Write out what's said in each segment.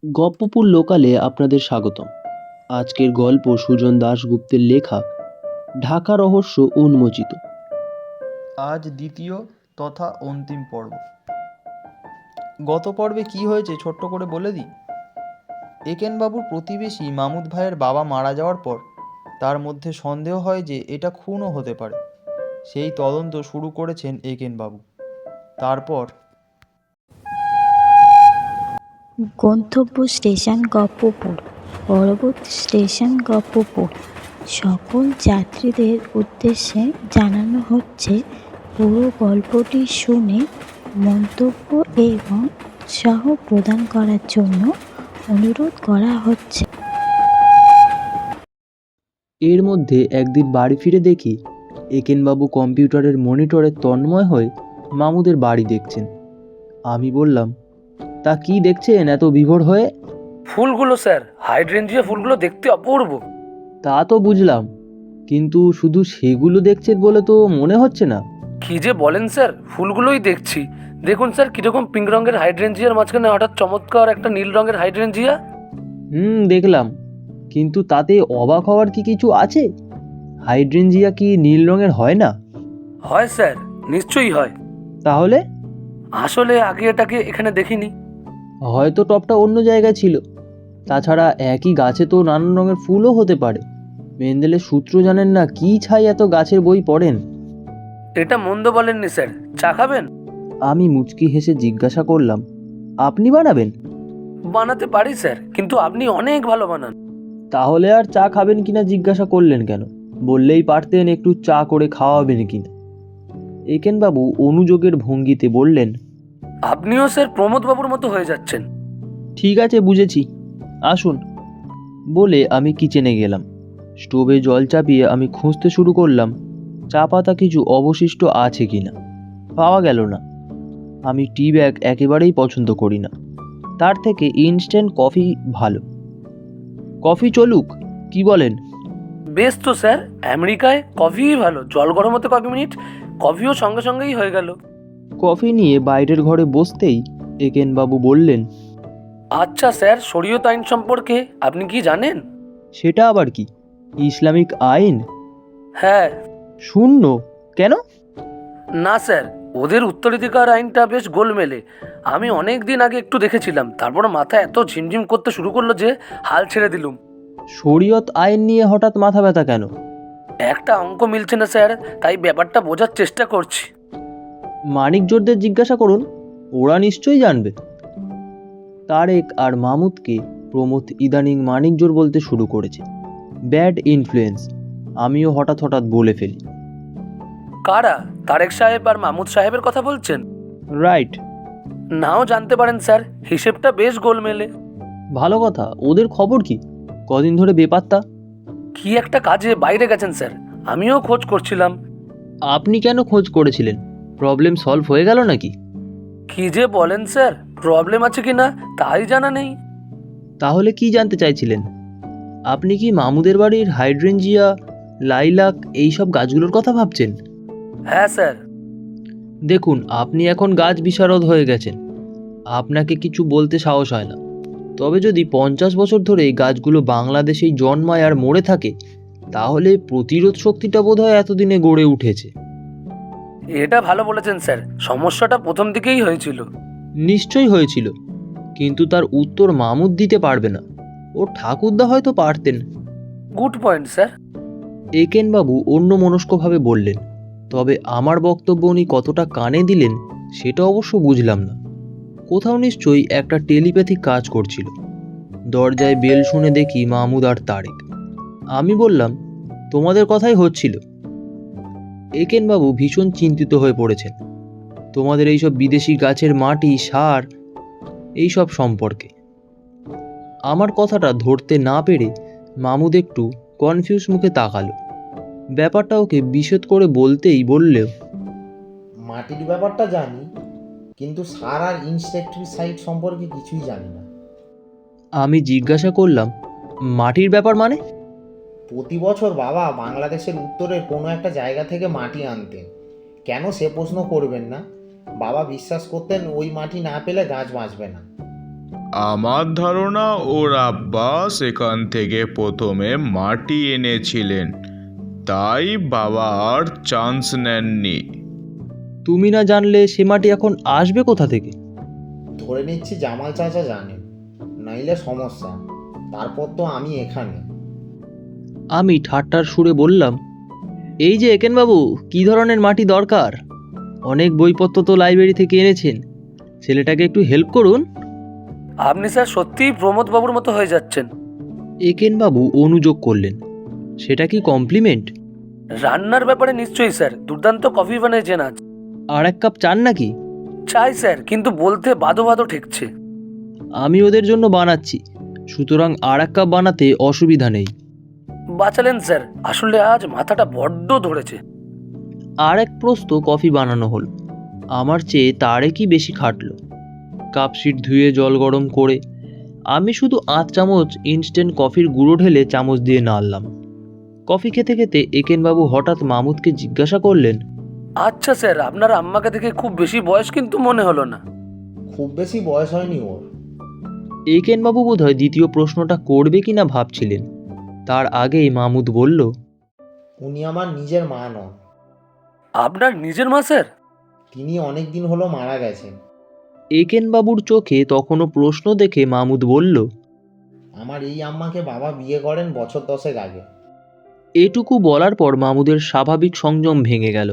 গপ্পপুর লোকালে আপনাদের স্বাগতম। আজকের গল্প সুজন দাশগুপ্তের লেখা ঢাকা রহস্য উন্মোচিত। আজ দ্বিতীয় তথা অন্তিম পর্ব। গত পর্বে কি হয়েছে ছোট্ট করে বলে দিই। একেনবাবুর প্রতিবেশী মামুদ ভাইয়ের বাবা মারা যাওয়ার পর তার মধ্যে সন্দেহ হয় যে এটা খুনও হতে পারে। সেই তদন্ত শুরু করেছেন একেনবাবু। তারপর গন্তব্য স্টেশন গপ্পপুর। পরবর্তী স্টেশন গপ্পপুর। সকল যাত্রীদের উদ্দেশ্যে জানানো হচ্ছে, পুরো গল্পটি শুনে মন্তব্য এবং উৎসাহ প্রদান করার জন্য অনুরোধ করা হচ্ছে। এর মধ্যে একদিন বাড়ি ফিরে দেখি একেনবাবু কম্পিউটারের মনিটরে তন্ময় হয়ে মামুদের বাড়ি দেখছেন। আমি বললাম, তা কি দেখছেন এত বিভোর হয়ে? ফুলগুলো স্যার, হাইড্রেঞ্জিয়া ফুলগুলো দেখতে অপূর্ব। তা তো বুঝলাম, কিন্তু শুধু সেগুলো দেখছেন বলে তো মনে হচ্ছে না। কি যে বলেন স্যার, ফুলগুলোই দেখছি। দেখুন স্যার, কিরকম পিঙ্ক রঙের হাইড্রেঞ্জিয়ার মাঝখানে হঠাৎ চমৎকার একটা নীল রঙের হাইড্রেঞ্জিয়া। দেখলাম, কিন্তু তাতে অবাক হওয়ার কি কিছু আছে? হাইড্রেঞ্জিয়া কি নীল রঙের হয় না? হয় স্যার, নিশ্চয়ই হয়। তাহলে আসলে আগে এটাকে এখানে দেখিনি। হয়তো টবটা অন্য জায়গায় ছিল। তাছাড়া একই গাছে তো নানান রঙের ফুলও হতে পারে। মেন্ডেলের সূত্র জানেন না, কি ছাই এত গাছের বই পড়েন। এটা মন্দ বলেননি স্যার, চা খাবেন? আমি মুচকি হেসে জিজ্ঞাসা করলাম, আপনি বানাবেন? বানাতে পারি স্যার, কিন্তু আপনি অনেক ভালো বানান। তাহলে আর চা খাবেন কিনা জিজ্ঞাসা করলেন কেন? বললেই পারতেন একটু চা করে খাওয়াবেন কিনা। একেনবাবু অনুযোগের ভঙ্গিতে বললেন, আপনিও স্যার প্রমোদ বাবুর মতো হয়ে যাচ্ছেন। ঠিক আছে, বুঝেছি, আসুন। বলে আমি কিচেনে গেলাম। স্টোভে জল চাপিয়ে আমি খুঁজতে শুরু করলাম চা পাতা কিছু অবশিষ্ট আছে কিনা। পাওয়া গেল না। আমি টি ব্যাগ একেবারেই পছন্দ করি না, তার থেকে ইনস্ট্যান্ট কফি ভালো। কফি চলুক, কি বলেন? বেশ তো স্যার, আমেরিকায় কফিই ভালো। জল গরম হতে কয়েক মিনিট, কফিও সঙ্গে সঙ্গেই হয়ে গেল। কফি নিয়ে বাইরের ঘরে বসতেই একেনবাবু বললেন, আচ্ছা স্যার, শরীয়ত আইন সম্পর্কে আপনি কি জানেন? সেটা আবার কি? ইসলামিক আইন? হ্যাঁ। শূন্য? কেন? না স্যার, ওদের উত্তরাধিকার আইনটা বেশ গোলমেলে। আমি অনেক দিন আগে একটু দেখেছিলাম, তারপর মাথা এত ঝিমঝিম করতে শুরু করলো যে হাল ছেড়ে দিলুম। শরীয়ত আইন নিয়ে হঠাৎ মাথা ব্যথা কেন? একটা অঙ্ক মিলছে না স্যার, তাই ব্যাপারটা বোঝার চেষ্টা করছি। মানিকজোরদের জিজ্ঞাসা করুন, ওরা নিশ্চয়ই জানবে। তারেক আর মামুদকে প্রমোদ ইদানিং মানিকজোর বলতে শুরু করেছে। ব্যাড ইনফ্লুয়েন্স, আমিও হঠাৎ হঠাৎ বলে ফেলি। কারা? তারেক সাহেব আর মাহমুদ সাহেবের কথা বলছেন? রাইট। নাও জানতে পারেন স্যার, হিসেবটা বেশ গোলমেলে। ভালো কথা, ওদের খবর কি? কদিন ধরে বেপাত্তা। কি একটা কাজে বাইরে গেছেন স্যার, আমিও খোঁজ করছিলাম। আপনি কেন খোঁজ করেছিলেন? প্রবলেম সলভ হয়ে গেল নাকি? কি যে বলেন স্যার, প্রবলেম আছে কি না তাই জানা নেই। তাহলে কি জানতে চাইছিলেন? আপনি কি মামুদের বাড়ির হাইড্রেঞ্জিয়া, লাইলাক এইসব গাছগুলোর কথা ভাবছেন? হ্যাঁ স্যার। দেখুন, আপনি এখন গাছ বিশারদ হয়ে গেছেন, আপনাকে কিছু বলতে সাহস হয় না। তবে যদি 50 বছর ধরে এই গাছগুলো বাংলাদেশেই জন্মায় আর মরে থাকে, তাহলে প্রতিরোধ শক্তিটা বোধহয় এতদিনে গড়ে উঠেছে। এটা ভালো বলেছেন স্যার, সমস্যাটা প্রথম দিকেই হয়েছিল। নিশ্চয়ই হয়েছিল, কিন্তু তার উত্তর মামুদ দিতে পারবে না। ওর ঠাকুরদা হয়তো পারতেন। Good point sir. একেনবাবু অন্যমনস্কভাবে বললেন, তবে আমার বক্তব্য উনি কতটা কানে দিলেন সেটা অবশ্য বুঝলাম না। কোথাও নিশ্চয়ই একটা টেলিপ্যাথিক কাজ করছিল। দরজায় বেল শুনে দেখি মাহমুদ আর তারেক। আমি বললাম, তোমাদের কথাই হচ্ছিল। একেনবাবু ভীষণ চিন্তিত হয়ে পড়েছেন তোমাদের এইসব বিদেশি গাছের মাটি, সার, এইসব সম্পর্কে। আমার কথাটা ধরতে না পেরে মামুদ একটু কনফিউজ মুখে তাকালো। ব্যাপারটা ওকে বিশদ করে বলতেই বললেও, মাটির ব্যাপারটা জানি, কিন্তু সার আর ইনসেক্টিসাইড সম্পর্কে কিছুই জানি না। আমি জিজ্ঞাসা করলাম, মাটির ব্যাপার মানে? প্রতি বছর বাবা বাংলাদেশের উত্তরের কোনো একটা জায়গা থেকে মাটি আনতেন। কেন সে প্রশ্ন করবেন না। বাবা বিশ্বাস করতেন ওই মাটি না পেলে গাছ বাঁচবে না। আমার ধারণা ওর আব্বা সেখান থেকে প্রথমে মাটি এনেছিলেন, তাই বাবা আর চান্স নেননি। তুমি না জানলে সে মাটি এখন আসবে কোথা থেকে? ধরে নিচ্ছি জামাল চাচা জানেন, নইলে সমস্যা। তারপর তো আমি এখানে। আমি ঠাট্টার সুরে বললাম, এই যে একেনবাবু, কী ধরনের মাটি দরকার? অনেক বইপত্র তো লাইব্রেরি থেকে এনেছেন, ছেলেটাকে একটু হেল্প করুন। আপনি স্যার সত্যিই প্রমোদবাবুর মতো হয়ে যাচ্ছেন। একেনবাবু অনুযোগ করলেন, সেটা কি কমপ্লিমেন্ট? রান্নার ব্যাপারে নিশ্চয়ই স্যার দুর্দান্ত কফি বানিয়েছেন আজ। আর এক কাপ চান নাকি? চাই স্যার, কিন্তু বলতে বাদো বাদো ঠেকছে। আমি ওদের জন্য বানাচ্ছি, সুতরাং আর এক কাপ বানাতে অসুবিধা নেই। বাঁচালেন স্যার, আসলে আজ মাথাটা বড্ড ধরেছে। আর এক প্রস্ত কফি বানানো হলো। আমার চেয়ে তারে কি বেশি খাটলো। কাপশিট ধুয়ে জল গরম করে আমি শুধু 8 চামচ ইনস্ট্যান্ট কফির গুঁড়ো ঢেলে চামচ দিয়ে নাড়লাম। কফি খেতে খেতে একেনবাবু হঠাৎ মামুদকে জিজ্ঞাসা করলেন, আচ্ছা স্যার, আপনার আম্মাকে দেখে খুব বেশি বয়স কিন্তু মনে হলো না। খুব বেশি বয়স হয়নি ওর। একেনবাবু বোধহয় দ্বিতীয় প্রশ্নটা করবে কিনা ভাবছিলেন। তার আগেই মামুদ বলল, উনি আমার নিজের মা নন। আপনার নিজের মা স্যার? তিনি অনেক দিন হলো মারা গেছেন। একেনবাবুর চোখে তখনও প্রশ্ন দেখে মামুদ বলল, আমার এই আম্মাকে বাবা বিয়ে করেন বছর 10 আগে। এটুকু বলার পর মামুদের স্বাভাবিক সংযম ভেঙে গেল।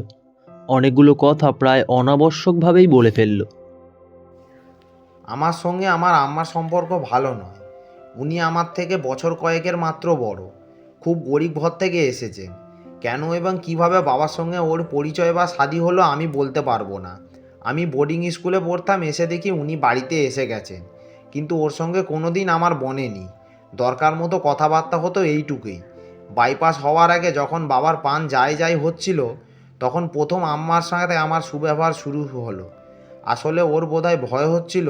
অনেকগুলো কথা প্রায় অনাবশ্যকভাবেই বলে ফেলল। আমার সঙ্গে আমার আম্মার সম্পর্ক ভালো নয়। উনি আমার থেকে বছর কয়েকের মাত্র বড়। খুব গরিব ঘর থেকে এসেছেন। কেন এবং কিভাবে বাবার সঙ্গে ওর পরিচয় বা শাদী হলো আমি বলতে পারবো না। আমি বোর্ডিং স্কুলে পড়তাম, এসে দেখি উনি বাড়িতে এসে গেছেন, কিন্তু ওর সঙ্গে কোনো দিন আমার বনেনি। দরকার মতো কথাবার্তা হতো, এইটুকুই। বাইপাস হওয়ার আগে যখন বাবার পান যাই হচ্ছিল, তখন প্রথম আম্মার সাথে আমার সুব্যবহার শুরু হলো। আসলে ওর বোধহয় ভয় হচ্ছিল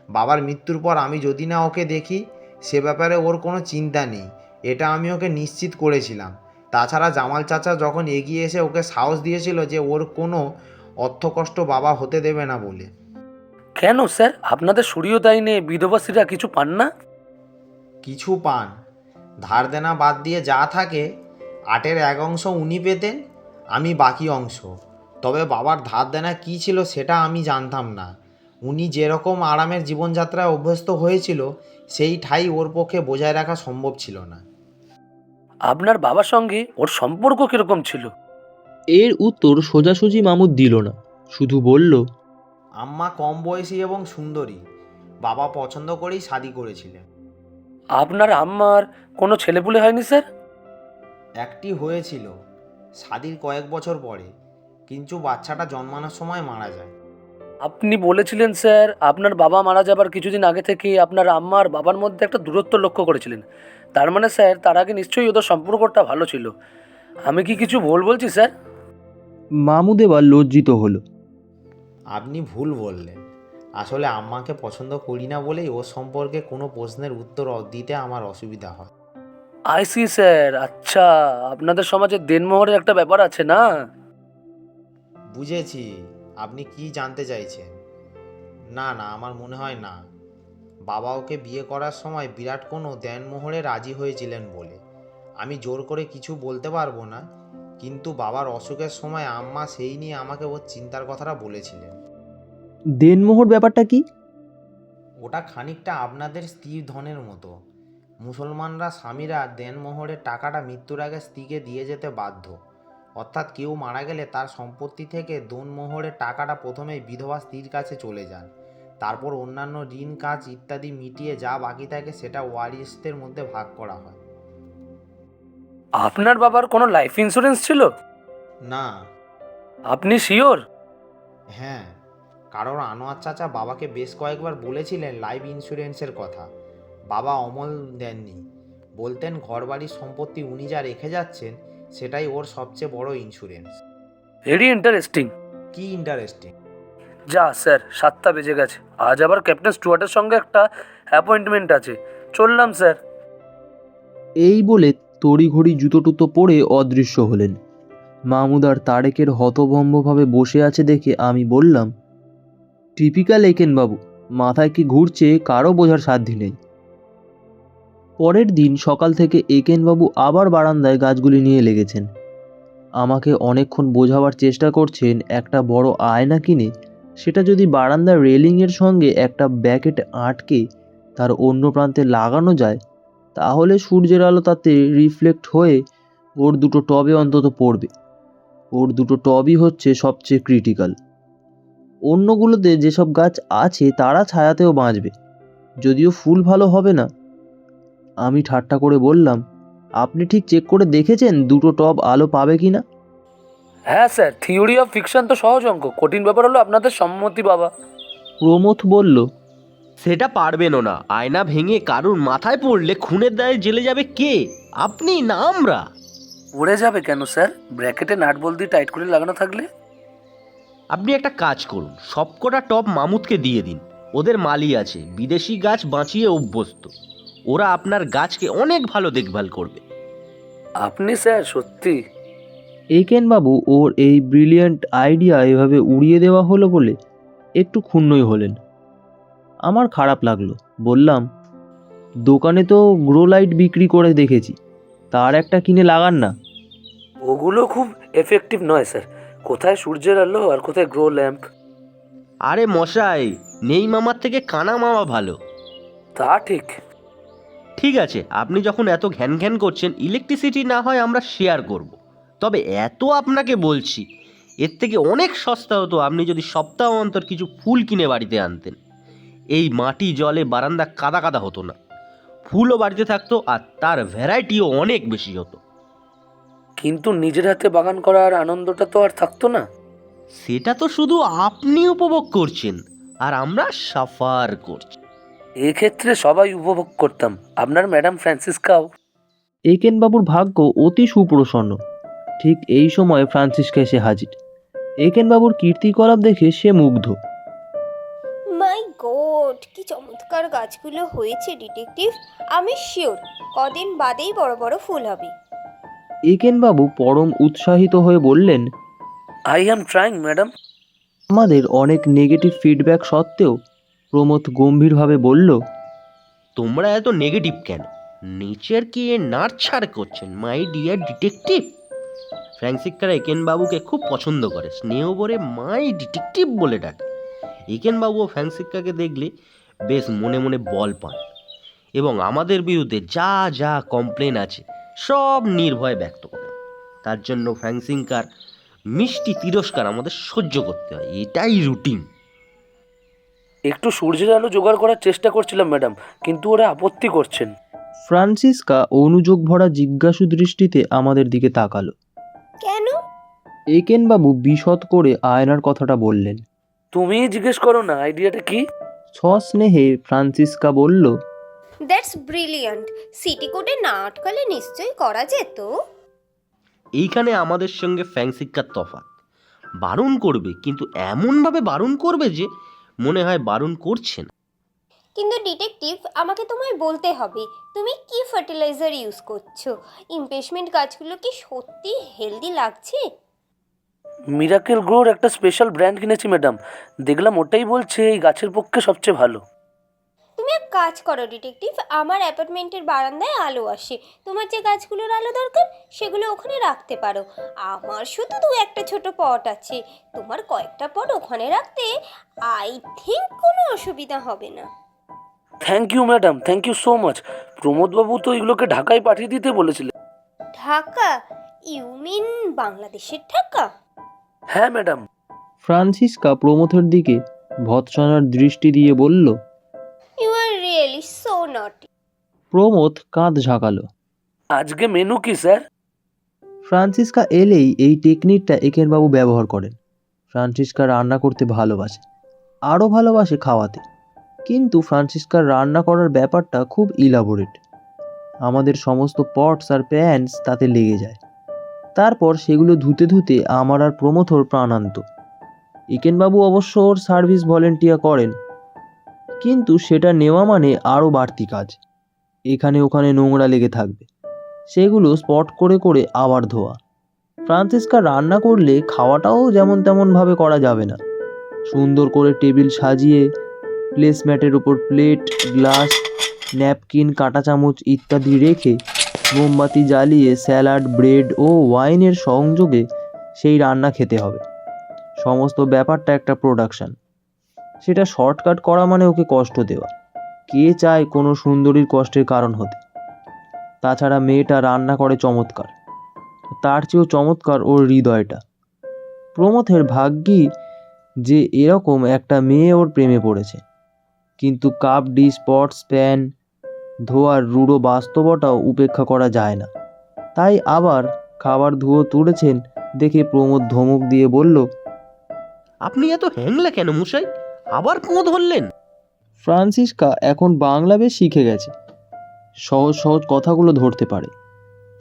বাবার মৃত্যুর পর আমি যদি না ওকে দেখি। সে ব্যাপারে ওর কোনো চিন্তা নেই, এটা আমি ওকে নিশ্চিত করেছিলাম। তাছাড়া জামাল চাচা যখন এগিয়ে এসে ওকে সাহস দিয়েছিল যে ওর কোনো অর্থকষ্ট বাবা হতে দেবে না বলে। কেন স্যার, আপনাদের সূর্য দাইনে বিধবাসীরা কিছু পান না? কিছু পান, ধার দেনা বাদ দিয়ে যা থাকে 8-এর 1 অংশ উনি পেতেন, আমি বাকি অংশ। তবে বাবার ধার দেনা কী ছিল সেটা আমি জানতাম না। উনি যেরকম আরামের জীবনযাত্রায় অভ্যস্ত হয়েছিল, সেই ঠাই ওর পক্ষে বজায় রাখা সম্ভব ছিল না। আপনার বাবার সঙ্গে ওর সম্পর্ক কিরকম ছিল? এর উত্তর সোজাসুজি মামুদ দিল না, শুধু বলল, আম্মা কম বয়সী এবং সুন্দরী। বাবা পছন্দ করেই শাদি করেছিলেন। আপনার আম্মার কোনো ছেলেপুলে হয়নি স্যার? একটি হয়েছিল শাদির কয়েক বছর পরে, কিন্তু বাচ্চাটা জন্মানোর সময় মারা যায়। আপনি বলেছিলেন স্যার আপনার বাবা মারা যাবার কিছুদিন আগে থেকে আপনার আম্মা আর বাবার মধ্যে একটা দূরত্ব লক্ষ্য করেছিলেন। তার মানে স্যার তার আগে নিশ্চয়ই ওদের সম্পর্কটা ভালো ছিল। আমি কি কিছু ভুল বলছি স্যার? মামুদ এবার লজ্জিত হলো। আপনি ভুল বললেন। আসলে আম্মাকে পছন্দ করি না বলেই ওর সম্পর্কে কোনো প্রশ্নের উত্তর দিতে আমার অসুবিধা হয়। আইসি স্যার, আচ্ছা আপনাদের সমাজে দেনমোহরের একটা ব্যাপার আছে না? বুঝেছি আপনি কি জানতে চাইছেন। না, আমার মনে হয় না। বাবা ওকে বিয়ে করার সময় বিরাট কোনো দেনমোহরে রাজি হয়েছিলেন বলে আমি জোর করে কিছু বলতে পারবো না, কিন্তু বাবার অসুখের সময় আম্মা সেই নিয়ে আমাকে ওর চিন্তার কথাটা বলেছিলেন। দেনমোহর ব্যাপারটা কি? ওটা খানিকটা আপনাদের স্ত্রীর ধনের মতো। মুসলমানরা স্বামীরা দেনমোহরের টাকাটা মৃত্যুর আগে স্ত্রীকে দিয়ে যেতে বাধ্য। অর্থাৎ কেউ মারা গেলে তার সম্পত্তি থেকে দেনমোহরের টাকাটা প্রথমেই বিধবা স্ত্রীর কাছে চলে যায়। তারপর অন্যান্য ঋণ কাজ ইত্যাদি মিটিয়ে যা বাকি থাকে সেটা ওয়ারিসদের মধ্যে ভাগ করা হয়। আপনার বাবার কোনো লাইফ ইন্স্যুরেন্স ছিল? না। আপনি শিওর? হ্যাঁ, কারণ আনোয়ার চাচা বাবাকে বেশ কয়েকবার বলেছিলেন লাইফ ইন্স্যুরেন্সের কথা। বাবা অমল দেননি। বলতেন ঘরবাড়ির সম্পত্তি উনি যা রেখে যাচ্ছেন সেটাই ওর সবচেয়ে বড় ইন্স্যুরেন্স। Very interesting. কি ইন্টারেস্টিং? যা স্যার, 7টা বেজে গেছে, আজ আবার ক্যাপ্টেন স্টুয়ার্টের সঙ্গে একটা অ্যাপয়েন্টমেন্ট আছে। চললাম স্যার। এই বলে তড়িঘড়ি জুতো টুতো পরে অদৃশ্য হলেন। মামুদ আর তারেকের হতভম্বভাবে বসে আছে দেখে আমি বললাম, টিপিক্যাল একেনবাবু, মাথায় কি ঘুরছে কারও বোঝার সাধ্য নেই। পরের দিন সকাল থেকে একেনবাবু আবার বারান্দায় গাছগুলি নিয়ে লেগেছেন। আমাকে অনেকক্ষণ বোঝাবার চেষ্টা করছেন একটা বড় আয়না কিনে সেটা যদি বারান্দার রেলিংয়ের সঙ্গে একটা ব্যাকেটে আটকে তার অন্য প্রান্তে লাগানো যায় তাহলে সূর্যের আলো তাতে রিফ্লেক্ট হয়ে ওর দুটো টবে অন্তত পড়বে। ওর দুটো টবই হচ্ছে সবচেয়ে ক্রিটিক্যাল। অন্যগুলোতে যেসব গাছ আছে তারা ছায়াতেও বাঁচবে, যদিও ফুল ভালো হবে না। আমি ঠাট্টা করে বললাম, আপনি ঠিক চেক করে দেখেছেন দুটো টব আলো পাবে কি না? হ্যাঁ স্যার, থিওরি অফ ফিকশন তো সহজ অঙ্ক, কঠিন ব্যাপার হলো আপনাদের সম্মতি বাবা। প্রমথ বলল, সেটা পারবেনও না। আয়না ভেঙে কারুর মাথায় পড়লে খুনের দায়ে জেলে যাবে কে? আপনি না আমরা? উড়ে যাবে কেন স্যার, ব্র্যাকেটে নাট বল্টু টাইট করে লাগানো থাকলে। আপনি একটা কাজ করুন, সবকটা টপ মামুদকে দিয়ে দিন। ওদের মালি আছে, বিদেশি গাছ বাঁচিয়ে অভ্যস্ত। ওরা আপনার গাছকে অনেক ভালো দেখভাল করবে। আপনি স্যার সত্যি। একেনবাবু ওর এই ব্রিলিয়ান্ট আইডিয়া এভাবে উড়িয়ে দেওয়া হলো বলে একটু ক্ষুণ্ণই হলেন। আমার খারাপ লাগলো। বললাম, দোকানে তো গ্রো লাইট বিক্রি করে দেখেছি, তার একটা কিনে লাগান না। ওগুলো খুব এফেক্টিভ নয় স্যার, কোথায় সূর্যের আলো আর কোথায় গ্রো ল্যাম্প। আরে মশাই, নেই মামার থেকে কানা মামা ভালো। তা ঠিক। ঠিক আছে, আপনি যখন এত ঘ্যান ঘ্যান করছেন, ইলেকট্রিসিটি না হয় আমরা শেয়ার করব। তবে এত আপনাকে বলছি, এর থেকে অনেক সস্তা হতো আপনি যদি সপ্তাহ অন্তর কিছু ফুল কিনে বাড়িতে আনতেন। এই মাটি জলে বারান্দা কাদা কাদা হতো না, ফুলও বাড়িতে থাকতো আর তার ভ্যারাইটিও অনেক বেশি হতো। কিন্তু নিজের হাতে বাগান করার আনন্দটা তো আর থাকতো না। সেটা তো শুধু আপনি উপভোগ করছেন আর আমরা সাফার করছি। এক্ষেত্রে সবাই উপভোগ করতাম, আপনার ম্যাডাম ফ্রান্সিসকাও। একেনবাবুর ভাগ্য অতি সুপ্রসন্ন। ঠিক এই সময় ফ্রান্সিসকা এসে হাজির। একেনবাবুর কীর্তিকলাপ দেখে সে মুগ্ধ। মাই গড, কি চমৎকার গাছগুলো হয়েছে ডিটেকটিভ। আমি শিওর কদিন বাদেই বড় বড় ফুল হবে। একেনবাবু পরম উৎসাহিত হয়ে বললেন, আই অ্যাম ট্রাইং ম্যাডাম। আমাদের অনেক নেগেটিভ ফিডব্যাক সত্ত্বেও প্রমথ গম্ভীরভাবে বলল, তোমরা এত নেগেটিভ কেন? নেচারকে নাড়ছাড় করছেন মাই ডিয়ার ডিটেকটিভ। ফ্রান্সিসকা একেনবাবুকে খুব পছন্দ করে, স্নেহ ভরে মাই ডিটেকটিভ বলে ডাকে। একেনবাবু ও ফ্রান্সিসকাকে দেখলে বেশ মনে মনে বল পান এবং আমাদের বিরুদ্ধে যা যা কমপ্লেন আছে সব নির্ভয়ে ব্যক্ত করেন। তার জন্য ফ্রান্সিসকার মিষ্টি তিরস্কার আমাদের সহ্য করতে হয়, এটাই রুটিন। একটু সূর্যের আলো জোগাড় করার চেষ্টা করছিলাম ম্যাডাম, কিন্তু ওরা আপত্তি করছেন। ফ্রান্সিসকা অনুযোগ ভরা জিজ্ঞাসু দৃষ্টিতে আমাদের দিকে তাকালো। কেন? একেনবাবু বিশদ করে আয়নার কথাটা বললেন। তুমিই জিজ্ঞেস করো না আইডিয়াটা কি। সস্নেহে ফ্রান্সিসকা বলল, দ্যাটস ব্রিলিয়ান্ট। সিটি কোডে না আটকালে নিশ্চয়ই করা যেত। এইখানে আমাদের সঙ্গে ফ্রান্সিসকার তফাৎ। বারণ করবে, কিন্তু এমনভাবে বারণ করবে যে মনে হয় বারণ করছে না। কিন্তু ডিটেকটিভ, আমাকে তোমায় বলতে হবে, তুমি কি ফার্টিলাইজার ইউজ করছো? ইমপেশমেন্ট গাছগুলো কি সত্যি হেলদি লাগছে? মিরাকেল গ্রোর একটা স্পেশাল ব্র্যান্ড কিনেছি ম্যাডাম, দেখলাম ওটাই বলছে এই গাছের পক্ষে সবচেয়ে ভালো। তুমি এক কাজ করো ডিটেকটিভ, আমার অ্যাপার্টমেন্টের বারান্দায় আলো আসে, তোমার যে গাছগুলোর আলো দরকার সেগুলো ওখানে রাখতে পারো। আমার শুধু দু একটা ছোট পট আছে, তোমার কয়েকটা পট ওখানে রাখতে আই থিঙ্ক কোনো অসুবিধা হবে না। Thank you madam, thank you so much. প্রমোদবাবু তো এগুলোকে ঢাকায় পাঠিয়ে দিতে বলেছিলেন। ঢাকা? ইউ মিন বাংলাদেশের ঢাকা? হ্যাঁ ম্যাডাম। ফ্রান্সিসকা প্রমথের দিকে ভৎসনার দৃষ্টি দিয়ে বলল। ইউ আর রিয়েলি সো নটি। প্রমথ কাঁধ ঝাঁকালো। আজকে মেনু কি স্যার? ফ্রান্সিসকা এলেই এই টেকনিকটা একেনবাবু ব্যবহার করেন। ফ্রান্সিসকা রান্না করতে ভালোবাসে, আরও ভালোবাসে খাওয়াতে, কিন্তু ফ্রান্সিসকার রান্না করার ব্যাপারটা খুব ইলাবোরেট। আমাদের সমস্ত পটস আর প্যান্স তাতে লেগে যায়, তারপর সেগুলো ধুতে ধুতে আমার আর প্রমথর প্রাণান্ত। একেনবাবু অবশ্য ওর সার্ভিস ভলেন্টিয়ার করেন, কিন্তু সেটা নেওয়া মানে আরও বাড়তি কাজ। এখানে ওখানে নোংরা লেগে থাকবে, সেগুলো স্পট করে করে আবার ধোয়া। ফ্রান্সিসকা রান্না করলে খাওয়াটাও যেমন তেমনভাবে করা যাবে না। সুন্দর করে টেবিল সাজিয়ে প্লেসম্যাটের ওপর প্লেট, গ্লাস, ন্যাপকিন, কাঁটা চামচ ইত্যাদি রেখে মোমবাতি জ্বালিয়ে স্যালাড, ব্রেড ও ওয়াইনের সংযোগে সেই রান্না খেতে হবে। সমস্ত ব্যাপারটা একটা প্রোডাকশন। সেটা শর্টকাট করা মানে ওকে কষ্ট দেওয়া। কে চায় কোনো সুন্দরীর কষ্টের কারণ হতে? তাছাড়া মেয়েটা রান্না করে চমৎকার, তার চেয়েও চমৎকার ওর হৃদয়টা। প্রমথের ভাগ্যি যে এরকম একটা মেয়ে ওর প্রেমে পড়েছে। কিন্তু কাপ, ডিশ, পটস, প্যান ধোয়ার রূঢ় বাস্তবতাও উপেক্ষা করা যায় না। তাই আবার খাবার ধুয়ো তুলেছেন দেখে প্রমোদ ধমক দিয়ে বলল, আপনি এত হ্যাংলা কেন মশাই? আবার পোঁত ধরলেন? ফ্রান্সিসকা এখন বাংলা বেশ শিখে গেছে, সহজ সহজ কথাগুলো ধরতে পারে।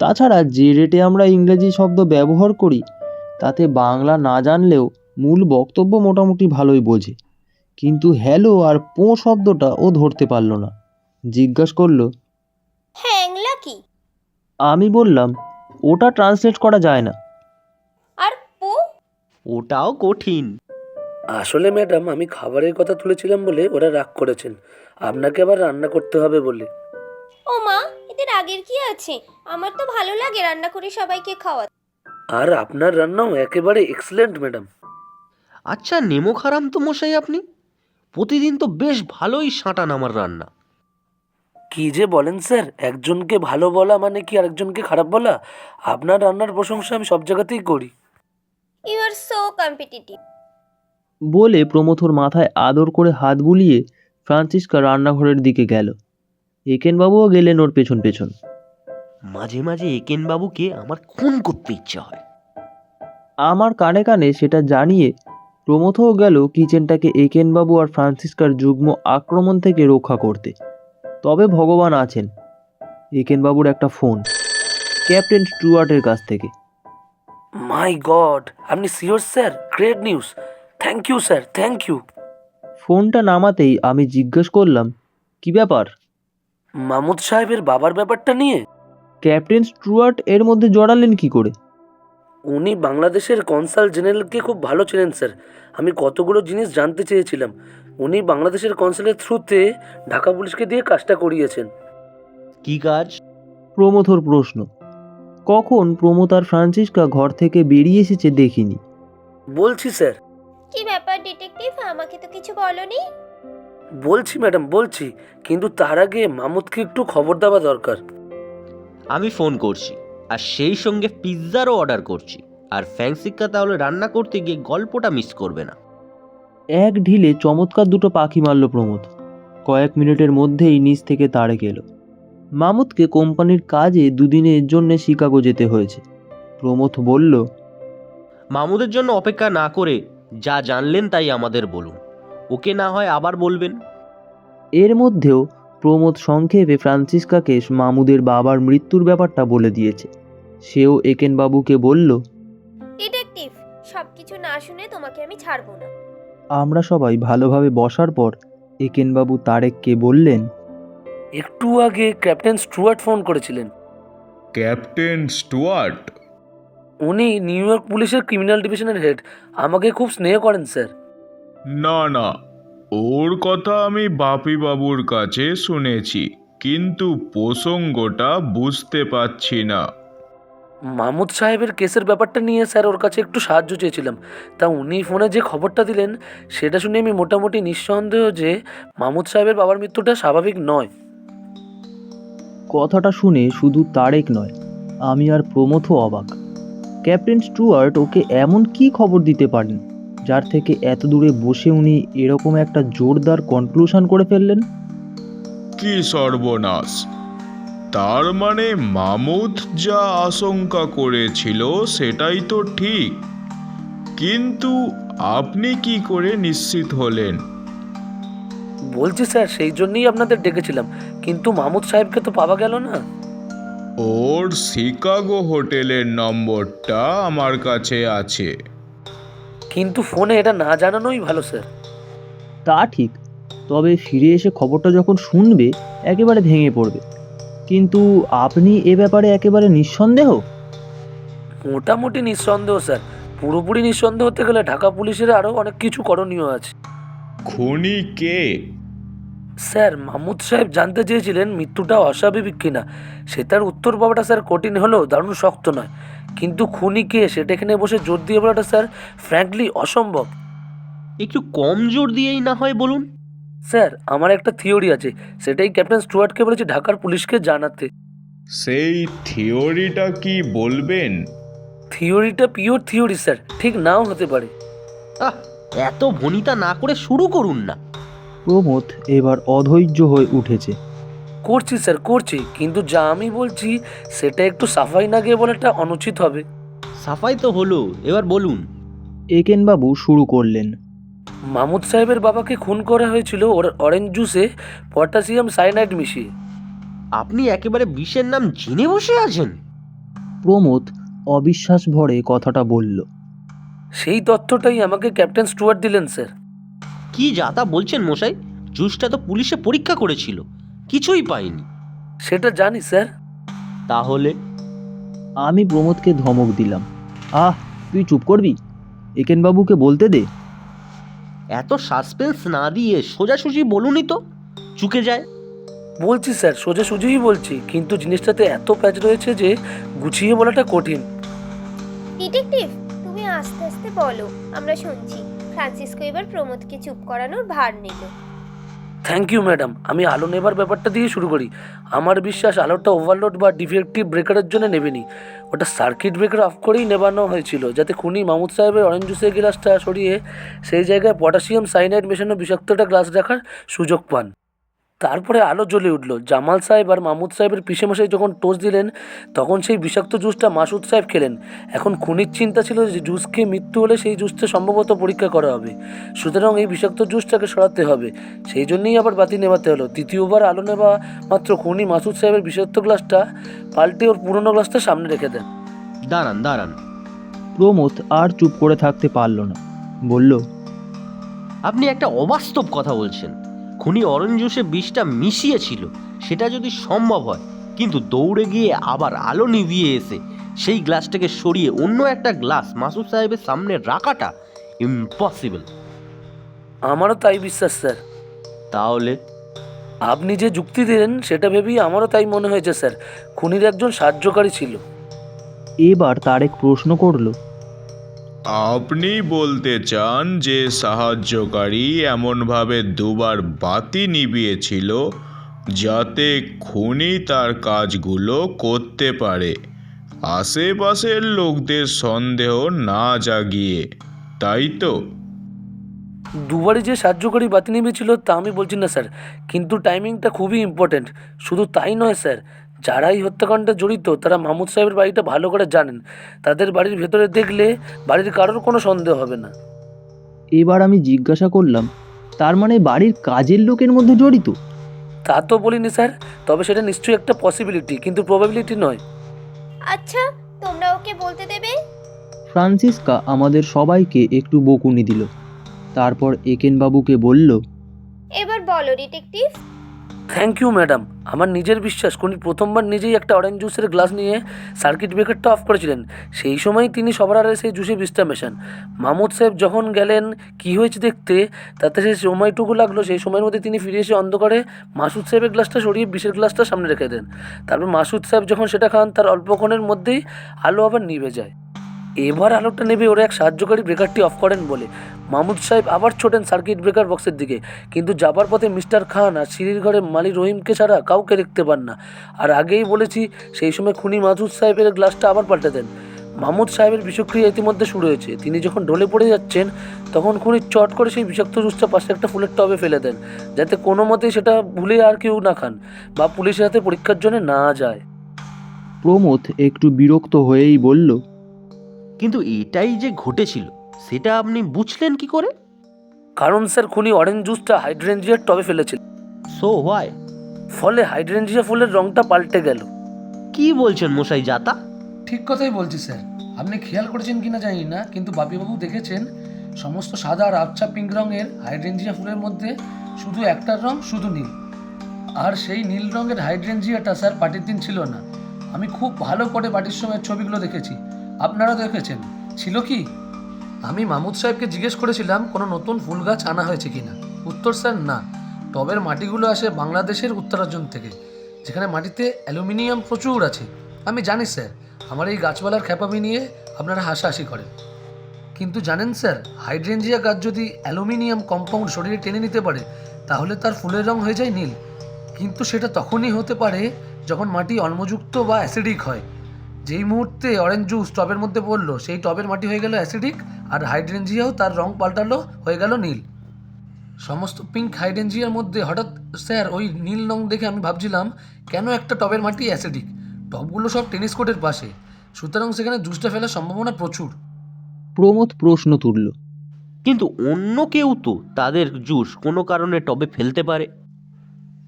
তাছাড়া যে রেটে আমরা ইংরেজি শব্দ ব্যবহার করি তাতে বাংলা না জানলেও মূল বক্তব্য মোটামুটি ভালোই বোঝে। কিন্তু হ্যালো আর শব্দটা ও ধরতে পারল না। জিজ্ঞাসা করলো, হ্যাংলা কি? আমি বললাম, ওটা ট্রান্সলেট করা যায় না। আর পো? ওটাও কঠিন। আসলে ম্যাডাম, আমি খাবারের কথা তুলেছিলাম বলে ওরা রাগ করেছেন, আপনাকে আবার রান্না করতে হবে বলে। ও মা, এতে রাগের কি আছে? আমার তো ভালো লাগে রান্না করে সবাইকে খাওয়াতে। আর আপনার রান্নাও একেবারে এক্সেলেন্ট ম্যাডাম। আচ্ছা, নেমো খারাম তো মশাই আপনি। প্রতিদিন তো বেশ ভালোই সাঁটান আমার রান্না। কি যে বলেন স্যার, একজনকে ভালো বলা মানে কি আরেকজনকে খারাপ বলা? আপনার রান্নার প্রশংসা আমি সব জায়গাতেই করি। You are so competitive. বলে প্রমথর মাথায় আদর করে হাত বুলিয়ে ফ্রান্সিসকা রান্নাঘরের দিকে গেল। একেনবাবুও গেলেন ওর পেছন পেছন। মাঝে মাঝে একেনবাবুকে আমার খুন করতে ইচ্ছা হয়। আমার কানে কানে সেটা জানিয়ে প্রমথও গেল কিচেনটাকে একেনবাবু আর ফ্রান্সিসকার যুগ্ম আক্রমণ থেকে রক্ষা করতে। তবে ভগবান আছেন, একেনবাবুর একটা ফোন ক্যাপ্টেন স্টুয়ার্টের কাছ থেকে। মাই গড, আপনি sure sir? Great news, thank you sir, thank you. ফোনটা নামাতেই আমি জিজ্ঞেস করলাম, কি ব্যাপার? মামুদ সাহেবের বাবার ব্যাপারটা নিয়ে। ক্যাপ্টেন স্টুয়ার্ট এর মধ্যে জড়ালেন কি করে? উনি বাংলাদেশের কনসাল জেনারেলকে খুব ভালো ছিলেন স্যার। আমি কতগুলো জিনিস জানতে চেয়েছিলাম, উনি বাংলাদেশের কনসালের থ্রুতে ঢাকা পুলিশকে দিয়ে কাজটা করিয়েছেন। কি কাজ? প্রমথর প্রশ্ন। কখন প্রমথ আর ফ্রান্সিসকা ঘর থেকে বেরিয়ে এসেছে দেখিনি। বলছি স্যার। কি ব্যাপার ডিটেকটিভ, আমাকে তো কিছু বলনি? বলছি ম্যাডাম, বলছি, কিন্তু তার আগে মামুদকে একটু খবর দেওয়া দরকার। আমি ফোন করছি, আর সেই সঙ্গে পিৎজারও অর্ডার করছি। আর ফ্যাংসিকা তাহলে রান্না করতে গিয়ে গল্পটা মিস করবে না। এক ঢিলে চমৎকার দুটো পাখি মারল প্রমথ। কয়েক মিনিটের মধ্যেই নিচ থেকে তাড়ে গেল। মামুদকে কোম্পানির কাজে দুদিনের জন্য শিকাগো যেতে হয়েছে। প্রমথ বলল, মামুদের জন্য অপেক্ষা না করে যা জানলেন তাই আমাদের বলুন। ওকে না হয় আবার বলবেন। এর মধ্যেও প্রমথ সংক্ষেপে ফ্রান্সিসকাকে মামুদের বাবার মৃত্যুর ব্যাপারটা বলে দিয়েছে। সেও একেনবাবুকে বলল, ডিটেকটিভ, সবকিছু না শুনে তোমাকে আমি ছাড়বো না। আমরা সবাই ভালোভাবে বসার পর একেনবাবু তারেককে বললেন, একটু আগে ক্যাপ্টেন স্টুয়ার্ট ফোন করেছিলেন। Captain Stuart? উনি নিউ ইয়র্ক পুলিশের ক্রিমিনাল ডিভিশনের হেড। আমাকে খুব স্নেহ করেন স্যার। না না, ওর কথা আমি বাপি বাবুর কাছে শুনেছি, কিন্তু প্রসঙ্গটা বুঝতে পারছি না। মামুদ সাহেবের কেসের ব্যাপারটা নিয়ে স্যার ওর কাছে একটু সাহায্য চেয়েছিলাম। তা উনি ফোনে যে খবরটা দিলেন সেটা শুনে আমি মোটামুটি নিঃসন্দেহ যে মামুদ সাহেবের বাবার মৃত্যুটা স্বাভাবিক নয়। কথাটা শুনে শুধু তারেক নয়, আমি আর প্রমথও অবাক। ক্যাপ্টেন স্টুয়ার্ট ওকে এমন কি খবর দিতে পারেন যার থেকে এত দূরে বসে উনি এরকম একটা জোরদার কনক্লুশন করে ফেললেন? কি সর্বনাশ! তার মানে মামুদ যা আশঙ্কা করেছিল সেটাই তো ঠিক, কিন্তু আপনি কি করে নিশ্চিত হলেন? বলছি স্যার, সেই জন্যই আপনাদের ডেকেছিলাম, কিন্তু মামুদ সাহেবকে তো পাওয়া গেল না। ওর শিকাগো হোটেলের নম্বরটা আমার কাছে আছে। কিন্তু ফোনে এটা না জানানোই ভালো স্যার। তা ঠিক, তবে ফিরে এসে খবরটা যখন শুনবে একেবারে ভেঙে পড়বে। কিন্তু আপনি এ ব্যাপারে একেবারে নিঃসন্দেহ? মোটামুটি নিঃসন্দেহ স্যার। পুরোপুরি নিঃসন্দেহ হতে গেলে ঢাকা পুলিশের আরও অনেক কিছু করণীয় আছে। খুনি কে? স্যার মাহমুদ সাহেব জানতে চেয়েছিলেন মৃত্যুটা অস্বাভাবিক কিনা। সেটার উত্তর পাওয়াটা স্যার কঠিন হলেও দারুণ শক্ত নয়, কিন্তু খুনি কে সেটা এখানে বসে জোর দিয়ে বলাটা স্যার ফ্র্যাঙ্কলি অসম্ভব। একটু কম জোর দিয়েই না হয় বলুন। স্যার আমার একটা থিওরি আছে, সেটাই ক্যাপ্টেন স্টুয়ার্টকে বলেছি ঢাকার পুলিশকে জানাতে। সেই থিওরিটা কি বলবেন? থিওরিটা পিওর থিওরি স্যার, ঠিক নাও হতে পারে। আহ, এত ভনিতা না করে শুরু করুন না। প্রমোদ এবার অধৈর্য হয়ে উঠেছে। করছি স্যার করছি, কিন্তু যা আমি বলছি সেটা একটু সাফাই না গিয়ে বলাটা অনুচিত হবে। সাফাই তো হলো, এবার বলুন। একেনবাবু শুরু করলেন। মাহমুদ সাহেবের বাবাকে খুন করা হয়েছিল ওর অরেঞ্জ জুসে পটাশিয়াম সায়ানাইড মিশিয়ে। আপনি একেবারে বিষের নাম জেনে বসে আছেন? প্রমোদ অবিশ্বাস ভরে কথাটা বলল। সেই তথ্যটাই আমাকে ক্যাপ্টেন স্টুয়ার্ট দিলেন স্যার। কি যা তা বলছেন মশাই? জুসটা তো পুলিশে পরীক্ষা করেছিল, কিছুই পাইনি। সেটা জানি স্যার। তাহলে আমি প্রমোদকে ধমক দিলাম। আহ, তুই চুপ করবি? একেনবাবুকে বলতে দে। এত সাসপেন্স না দিয়ে সোজাসুজি বলুনই তো, চুকে যায়। বলছি স্যার, সোজাসুজিই বলছি, কিন্তু জিনিসটাতে এত প্যাচ রয়েছে যে গুছিয়ে বলাটা কঠিন। ডিটেকটিভ, তুমি আস্তে আস্তে বলো, আমরা শুনছি। ফ্রান্সিসকো এবার প্রমোদকে চুপ করানোর ভার নিল। Thank you madam. আমি আলো নেবার ব্যাপারটা দিয়ে শুরু করি। আমার বিশ্বাস আলোটা ওভারলোড বা ডিফেক্টিভ ব্রেকারের জন্য নেবেনি, ওটা সার্কিট ব্রেকার অফ করেই নেবানো হয়েছিল, যাতে খুনি মাহমুদ সাহেবের অরেঞ্জ জুসের গ্লাসটা সরিয়ে সেই জায়গায় পটাশিয়াম সাইনাইড মেশানো বিষাক্ত একটা গ্লাস রাখার সুযোগ পান। তারপরে আলো জ্বলে উঠল। জামাল সাহেব আর মাহমুদ সাহেবের পিসেমশাই যখন টোস্ট দিলেন, তখন সেই বিষাক্ত জুসটা মাসুদ সাহেব খেলেন। এখন খুনির চিন্তা ছিল যে জুস খেয়ে মৃত্যু হলে সেই জুসটা সম্ভবত পরীক্ষা করা হবে, সুতরাং এই বিষাক্ত জুসটাকে সরাতে হবে। সেই জন্যই আবার বাতি নেভাতে হলো। দ্বিতীয়বার আলো নেওয়া মাত্র খুনি মাসুদ সাহেবের বিষাক্ত গ্লাসটা পাল্টে ওর পুরনো গ্লাসটা সামনে রেখে দেন। দাঁড়ান দাঁড়ান, প্রমোদ আর চুপ করে থাকতে পারল না, বলল, আপনি একটা অবাস্তব কথা বলছেন। খুনি অরেঞ্জ জুসে বিষটা মিশিয়েছিল, সেটা যদি সম্ভব হয়, কিন্তু দৌড়ে গিয়ে আবার আলো নিভিয়ে এসে সেই গ্লাসটাকে সরিয়ে অন্য একটা গ্লাস মাসুদ সাহেবের সামনে রাখাটা ইম্পসিবল। আমারও তাই বিশ্বাস স্যার। তাহলে আপনি যে যুক্তি দিলেন সেটা ভেবেই আমারও তাই মনে হয়েছে স্যার, খুনির একজন সাহায্যকারী ছিল। এবার তারেক প্রশ্ন করল, আপনি বলতে চান যে সাহায্যকারী এমনভাবে দুবার বাতি নিভিয়েছিল যাতে খুনি তার কাজগুলো করতে পারে, আশেপাশের লোকদের সন্দেহ না জাগিয়ে, তাই তো? দুবারই যে সাহায্যকারী বাতি নেমেছিল তা আমি বলছি না স্যার, কিন্তু টাইমিংটা খুবই ইম্পর্ট্যান্ট। শুধু তাই নয় স্যার, যারা এই হত্যাকাণ্ডে জড়িত তারা মাহমুদ সাহেবের বাড়িটা ভালো করে জানেন। তাদের বাড়ির ভেতরে দেখলে বাড়ির কারোর কোনো সন্দেহ হবে না। এবার আমি জিজ্ঞাসা করলাম, তার মানে বাড়ির কাজের লোকের মধ্যে জড়িত? তা তো বলিনি স্যার, তবে সেটা নিশ্চয়ই একটা পসিবিলিটি, কিন্তু প্রবাবিলিটি নয়। আচ্ছা, তোমরা ওকে বলতে দেবে? ফ্রান্সিসকা আমাদের সবাইকে একটু বকুনি দিল, তারপর একেনবাবুকে বলল, এবার বলো ডিটেকটিভ। Thank you madam. আমার নিজের বিশ্বাস খুনি প্রথমবার নিজেই একটা অরেঞ্জ জুসের গ্লাস নিয়ে সার্কিট ব্রেকারটা অফ করেছিলেন। সেই সময়ই তিনি সবার আগে সেই জুসে বিষটা মেশান। মাহমুদ সাহেব যখন গেলেন কী হয়েছে দেখতে, তাতে সেই সময়টুকু লাগলো, সেই সময়ের মধ্যে তিনি ফিরে এসে অন্ধকারে মাসুদ সাহেবের গ্লাসটা সরিয়ে বিষের গ্লাসটা সামনে রেখে দেন। তারপর মাসুদ সাহেব যখন সেটা খান, তার অল্পক্ষণের মধ্যেই আলো আবার নিভে যায়। এবার আলোটা নেবে ওরা এক সাহায্যকারী ব্রেকারটি অফ করেন বলে মাহমুদ সাহেব আবার ছোটেন সার্কিট ব্রেকার বক্সের দিকে, কিন্তু যাবার পথে মিস্টার খান আর সিঁড়ির ঘরে মালি রহিমকে ছাড়া কাউকে দেখতে পান না। আর আগেই বলেছি, সেই সময় খুনি মাসুদ সাহেবের গ্লাসটা আবার পাল্টে দেন। মাহমুদ সাহেবের বিষক্রিয়া ইতিমধ্যে শুরু হয়েছে। তিনি যখন ঢলে পড়ে যাচ্ছেন, তখন খুনি চট করে সেই বিষাক্ত জুসটা পাশে একটা ফুলের টবে ফেলে দেন, যাতে কোনো মতেই সেটা ভুলে আর কেউ না খান বা পুলিশের হাতে পরীক্ষার জন্য না যায়। প্রমোদ একটু বিরক্ত হয়েই বলল, কিন্তু এটাই যে ঘটেছিল সেটা আপনি বুঝলেন কি করে? কারণ স্যার খুনি অরেঞ্জ জুসটা হাইড্রেঞ্জিয়ার টবে ফেলেছিল, সো হোয়াই? ফলে হাইড্রেঞ্জিয়া ফুলের রঙটা পাল্টে গেল। কি বলছেন মশাই জাতা? ঠিক কথাই বলছি স্যার। আপনি খেয়াল করেছেন কিনা জানি না, কিন্তু বাপিবাবু দেখেছেন সমস্ত সাদা আর আবছা পিঙ্ক রঙের হাইড্রেঞ্জিয়া ফুলের মধ্যে শুধু একটার রং শুধু নীল, আর সেই নীল রঙের হাইড্রেঞ্জিয়াটা স্যার পার্টির দিন ছিল না। আমি খুব ভালো করে পার্টির সময়ের ছবিগুলো দেখেছি, আপনারা দেখেছেন। ছিল কি? আমি মাহমুদ সাহেবকে জিজ্ঞেস করেছিলাম কোনো নতুন ফুল গাছ আনা হয়েছে কিনা। উত্তর স্যার না। টবের মাটিগুলো আসে বাংলাদেশের উত্তরাঞ্চল থেকে, যেখানে মাটিতে অ্যালুমিনিয়াম প্রচুর আছে। আমি জানি স্যার, আমার এই গাছপালার খ্যাপামি নিয়ে আপনারা হাসাহাসি করেন, কিন্তু জানেন স্যার, হাইড্রেঞ্জিয়া গাছ যদি অ্যালুমিনিয়াম কম্পাউন্ড শরীরে টেনে নিতে পারে তাহলে তার ফুলের রং হয়ে যায় নীল। কিন্তু সেটা তখনই হতে পারে যখন মাটি অম্লযুক্ত বা অ্যাসিডিক হয়। যেই মুহূর্তে অরেঞ্জ জুস টবের মধ্যে পড়লো, সেই টবের মাটি হয়ে গেল অ্যাসিডিক, আর হাইড্রেঞ্জিয়াও তার রং পাল্টালো, হয়ে গেল নীল। সমস্ত পিঙ্ক হাইড্রেঞ্জিয়ার মধ্যে হঠাৎ স্যার ওই নীল রং দেখে আমি ভাবছিলাম কেন একটা টবের মাটি অ্যাসিডিক। টবগুলো সব টেনিস কোর্টের পাশে, সুতরাং সেখানে জুসটা ফেলার সম্ভাবনা প্রচুর। প্রমোদ প্রশ্ন তুলল। কিন্তু অন্য কেউ তো তাদের জুস কোনো কারণে টবে ফেলতে পারে।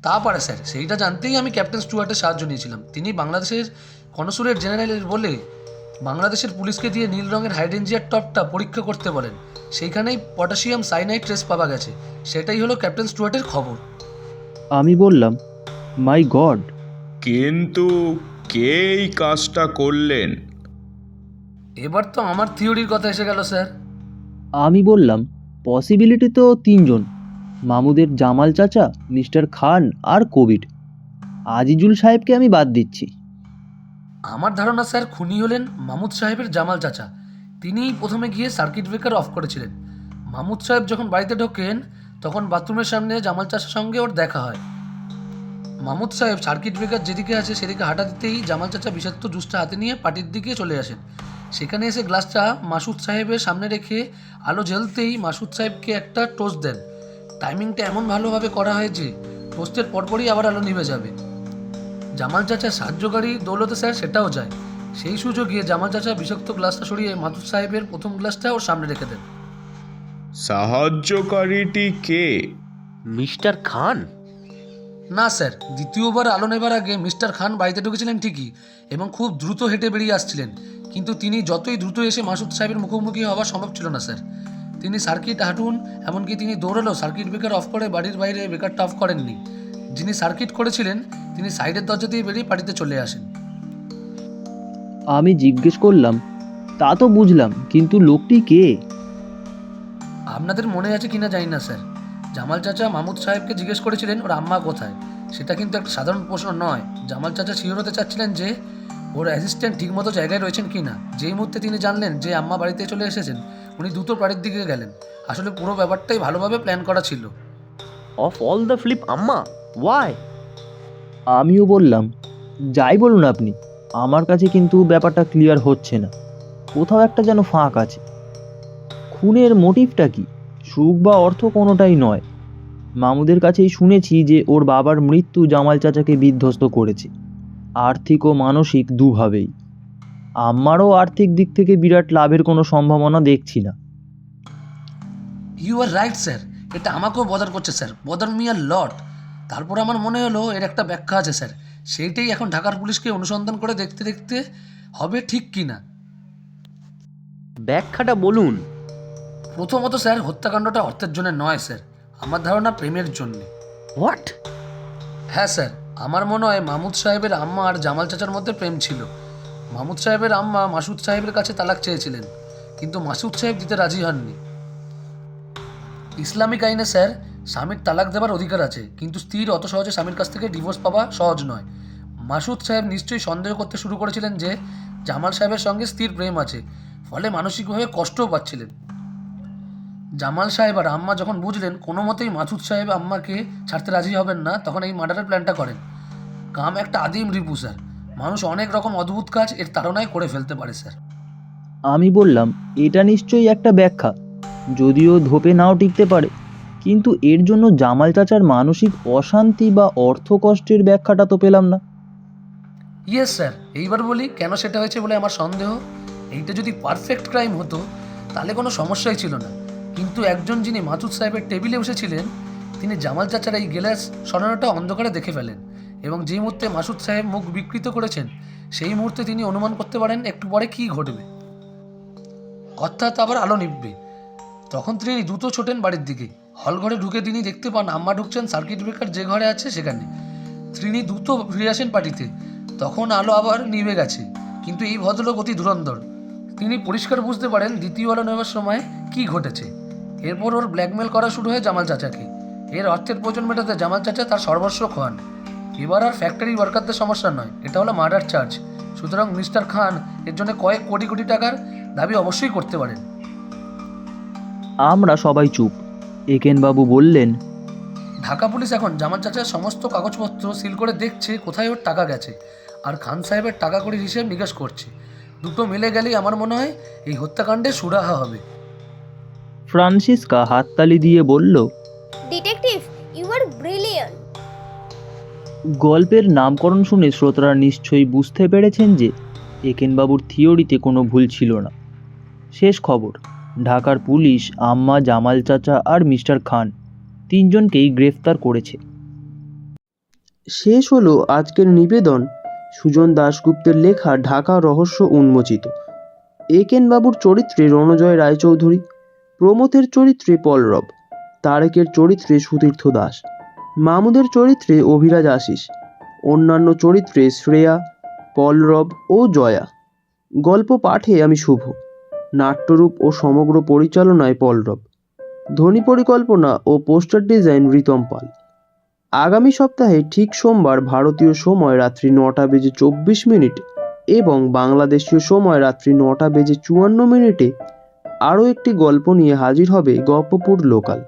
তা পারে স্যার, সেইটা জানতেই আমি ক্যাপ্টেন স্টুয়ার্টের সাহায্য নিয়েছিলাম। তিনি বাংলাদেশের কনসুলেট জেনারেলের বলে বাংলাদেশের পুলিশকে দিয়ে নীল রঙের হাইড্রেঞ্জিয়ার টপটা পরীক্ষা করতে বলেন। সেইখানেই পটাশিয়াম সাইনাইড ট্রেস পাওয়া গেছে। সেটাই হলো ক্যাপ্টেন স্টুয়ার্টের খবর। আমি বললাম, মাই গড। কিন্তু কে এই কাজটা করলেন? এবার তো আমার থিওরির কথা এসে গেল স্যার। আমি বললাম, পসিবিলিটি তো 3 জন, মামুদের জামাল চাচা, মিস্টার খান আর কবির। আজিজুল সাহেবকে আমি বাদ দিচ্ছি। আমার ধারণা স্যার, খুনি হলেন মামুদ সাহেবের জামাল চাচা। তিনিই প্রথমে গিয়ে সার্কিট ব্রেকার অফ করেছিলেন। মামুদ সাহেব যখন বাড়িতে ঢোকেন তখন বাথরুমের সামনে জামাল চাচার সঙ্গে ওর দেখা হয়। মামুদ সাহেব সার্কিট ব্রেকার যেদিকে আছে সেদিকে হাঁটা দিতেই জামাল চাচা বিষাক্ত জুসটা হাতে নিয়ে পার্টির দিকে চলে আসেন। সেখানে এসে গ্লাসটা মাসুদ সাহেবের সামনে রেখে আলো জ্বলতেই মাসুদ সাহেবকে একটা টোস্ট দেন। টাইমিংটা এমন ভালোভাবে করা হয় যে টোস্টের পরপরই আবার আলো নিভে যাবে। জামাল চাচা সাহায্যকারী দৌলতে স্যার সেটাও যায়। সেই সুযোগে জামাল চাচা বিষাক্ত গ্লাসটা সরিয়ে মাসুদ সাহেবের প্রথম গ্লাসটা ওর সামনে রেখে দেন। সাহায্যকারীটি কে? মিস্টার খান? না স্যার, দ্বিতীয়বার আলো নেবার আগে মিস্টার খান বাড়িতে ঢুকেছিলেন ঠিকই, এবং খুব দ্রুত হেঁটে বেরিয়ে আসছিলেন। কিন্তু তিনি যতই দ্রুত এসে মাসুদ সাহেবের মুখোমুখি হওয়া সম্ভব ছিল না স্যার। তিনি সার্কিট হাঁটুন, এমনকি তিনি দৌড়ালেও সার্কিট ব্রেকার অফ করে বাড়ির বাইরে ব্রেকারটা অফ করেননি। যিনি সার্কিট করেছিলেন তিনি সাইডের দরজা দিয়ে বেরিয়ে বাড়িতে চলে আসেন। আমি জিজ্ঞেস করলাম, তা তো বুঝলাম, কিন্তু লোকটি কে? আপনাদের মনে আছে কিনা জানি না স্যার, জামাল চাচা মামুদ সাহেবকে জিজ্ঞেস করেছিলেন ওর আম্মা কোথায়। সেটা কিন্তু একটা সাধারণ প্রশ্ন নয়। জামাল চাচা শিওর হতে চাচ্ছিলেন যে ওর অ্যাসিস্ট্যান্ট ঠিকমতো জায়গায় রয়েছেন কি না। যেই মুহূর্তে তিনি জানলেন যে আম্মা বাড়িতে চলে এসেছেন, উনি দ্রুত বাড়ির দিকে গেলেন। আসলে পুরো ব্যাপারটাই ভালোভাবে প্ল্যান করা ছিল। অফ অল দ্য ফ্লিপ আম্মা, ওয়াই? আমিও বললাম, যাই বলুন আপনি, আমার কাছে কিন্তু ব্যাপারটা ক্লিয়ার হচ্ছে না। কোথাও একটা যেন ফাঁক আছে। খুনের মোটিভটা কি? সুখ বা অর্থ কোনোটাই নয়। মামুদের কাছেই শুনেছি যে ওর বাবার মৃত্যু জামাল চাচাকে বিধ্বস্ত করেছে, আর্থিক ও মানসিক দুভাবেই। আমারও আর্থিক দিক থেকে বিরাট লাভের কোনো সম্ভাবনা দেখছি না। ইউ আর রাইট স্যার, এটা আমাকেও বদার করছে স্যার, বদার মি আর লট। তারপর আমার মনে হলো এর একটা ব্যাখ্যা আছে স্যার, সেইটাই এখন ঢাকার পুলিশকে অনুসন্ধান করে দেখতে দেখতে হবে ঠিক কি না। ব্যাখ্যাটা বলুন। প্রথমত স্যার, হত্যাকাণ্ডটা অর্থের জন্য নয় স্যার, আমার ধারণা প্রেমের জন্যে। হোয়াট? হ্যাঁ স্যার, আমার মনে হয় মামুদ সাহেবের আম্মা আর জামাল চাচার মধ্যে প্রেম ছিল। মামুদ সাহেবের আম্মা মাসুদ সাহেবের কাছে তালাক চেয়েছিলেন, কিন্তু মাসুদ সাহেব দিতে রাজি হননি। ইসলামিক আইনে স্যার স্বামীর তালাক দেওয়ার অধিকার আছে, কিন্তু স্ত্রীর অত সহজে স্বামীর কাছ থেকে ডিভোর্স পাওয়া সহজ নয়। মাসুদ সাহেব নিশ্চয়ই সন্দেহ করতে শুরু করেছিলেন যে জামাল সাহেবের সঙ্গে স্ত্রীর প্রেম আছে, ফলে মানসিকভাবে কষ্টও পাচ্ছিলেন। জামাল সাহেব আর আম্মা যখন বুঝলেন কোনো মতেই মাসুদ সাহেব আম্মাকে ছাড়তে রাজি হবেন না, তখন এই মার্ডারের প্ল্যানটা করেন। কাম একটা আদিম রিপু স্যার, মানুষ অনেক রকম অদ্ভুত কাজ এর তাড়নায় করে ফেলতে পারে স্যার। আমি বললাম, এটা নিশ্চয়ই একটা ব্যাখ্যা, যদিও ধোপে নাও টিকতে পারে, কিন্তু এর জন্য জামাল চাচার মানসিক অশান্তি বা অর্থকষ্টের ব্যাখ্যাটা তো পেলাম না। ইয়েস স্যার, এইবার বলি কেন সেটা হয়েছে বলে আমার সন্দেহ। এইটা যদি পারফেক্ট ক্রাইম হতো তাহলে কোনো সমস্যাই ছিল না, কিন্তু একজন যিনি মাসুদ সাহেবের টেবিলে বসেছিলেন তিনি জামাল চাচার এই গ্লাস সরানোটা অন্ধকারে দেখে ফেলেন, এবং যে মুহূর্তে মাসুদ সাহেব মুখ বিকৃত করেছেন সেই মুহূর্তে তিনি অনুমান করতে পারেন একটু পরে কী ঘটবে, অর্থাৎ আবার আলো নিভবে। তখন তিনি দ্রুত ছোটেন বাড়ির দিকে। হলঘরে ঢুকে তিনি দেখতে পান আম্মা ঢুকছেন সার্কিট ব্রেকার যে ঘরে আছে সেখানে। তিনি দ্রুত ফিরে আসেন পার্টিতে। তখন আলো আবার নিভে গেছে, কিন্তু এই ভদ্রলোক অতি ধুরন্ধর। তিনি পরিষ্কার বুঝতে পারেন দ্বিতীয় আলো নেওয়ার সময় কী ঘটেছে। এরপর ওর ব্ল্যাকমেল করা শুরু হয় জামাল চাচাকে, এর অর্থের প্রয়োজন মেটাতে জামাল চাচা তার সর্বস্ব খান। এবার আর ফ্যাক্টরি ওয়ার্কারদের সমস্যা নয়, এটা হলো মার্ডার চার্জ। সুতরাং মিস্টার খান এর জন্য কয়েক কোটি কোটি টাকার দাবি অবশ্যই করতে পারেন। আমরা সবাই চুপ। একেনবাবু বললেন, ঢাকা পুলিশ এখন জামাল চাচার সমস্ত কাগজপত্র সিল করে দেখছে কোথায় ওর টাকা গেছে, আর খান সাহেবের টাকা কড়ির হিসেব নিকাশ করছে। দুটো মিলে গেলেই আমার মনে হয় এই হত্যাকাণ্ডে সুরাহা হবে। ফ্রান্সিসকা হাততালি দিয়ে বলল, ডিটেকটিভ, ইউ আর ব্রিলিয়ান্ট। গল্পের নামকরণ শুনে শ্রোতারা নিশ্চয়ই বুঝতে পেরেছেন যে একেনবাবুর থিওরিতে কোনো ভুল ছিল না। শেষ খবর, ঢাকার পুলিশ আম্মা, জামাল চাচা আর মিস্টার খান তিনজনকেই গ্রেফতার করেছে। শেষ হলো আজকের নিবেদন সুজন দাশগুপ্তের লেখা ঢাকা রহস্য উন্মোচিত। একেনবাবুর চরিত্রে রণজয় রায়চৌধুরী, প্রমথের চরিত্রে পলরব, তারেকের চরিত্রে সুতীর্থ দাস, মামুদের চরিত্রে অভিরাজ আশিস, অন্যান্য চরিত্রে শ্রেয়া, পলরব ও জয়া। গল্প পাঠে আমি শুভ, নাট্যরূপ ও সমগ্র পরিচালনায় পলরব, ধ্বনি পরিকল্পনা ও পোস্টার ডিজাইন রিতম পাল। আগামী সপ্তাহে ঠিক সোমবার ভারতীয় সময় রাত্রি 9:24 এবং বাংলাদেশীয় সময় রাত্রি 9:54 আরও একটি গল্প নিয়ে হাজির হবে গপ্পপুর লোকাল।